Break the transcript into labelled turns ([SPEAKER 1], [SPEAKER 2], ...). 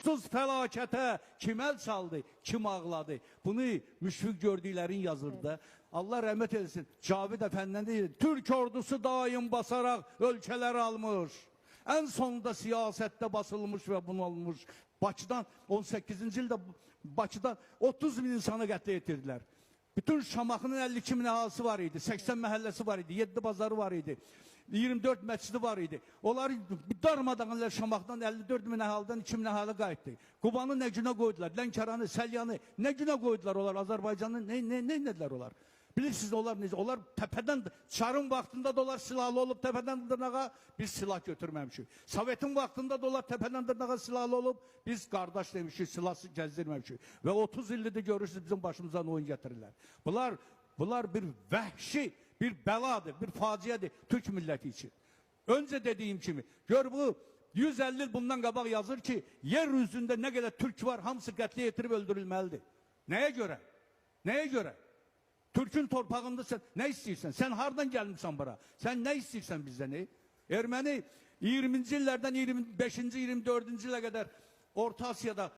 [SPEAKER 1] Hüdudsuz fəlakətə kim əl çaldı, kim ağladı? Bunu müşfiq gördüklərin yazırdı. Allah rəhmət etsin. Cavid Əfəndinin deyir, Türk ordusu daim basaraq ölkələr almış. En sonunda siyasette basılmış ve bunalmış. Bakıdan 18. ildə Bakıda 30 bin insanı qətlə yetirdiler. Bütün Şamaxının 52 bin əhalisi var idi. 80 məhəlləsi var idi. 7 bazarı var idi. 24 məscidi var idi. Onları darmadağınlar Şamaxdan 54 bin əhaliden 2 bin əhali qayıtdı. Qubanı nə günə qoydular? Lənkəranı, Səlyanı nə günə qoydular onlar? Azərbaycanı nə edilər onlar? Bilirsiniz onlar necə? Onlar təpədən, Çarın vaxtında da onlar silahlı olub təpədən dırnağa biz silah götürməmişik. Sovetin vaxtında da onlar təpədən dırnağa silahlı olub biz qardaş demişik, silahsız gəzdirməmişik. Və 30 ildir görürsünüz bizim başımızdan oyun gətirirlər. Bunlar bir vəhşi, bir bəladır, bir faciədir Türk milləti için. Önce dediğim kimi, gör bu 150 il bundan qabaq yazır ki, yer üzündə nə qədər Türk var, hamısı qətlə yetirib öldürülməlidir. Nəyə görə? Nəyə görə? Türk'ün torpağında sen ne istiyorsan? Sen hardan gelmişsin bura? Sen ne istiyorsan bizden? Ermeni 20. illerden 25. 24. ile kadar Orta Asya'da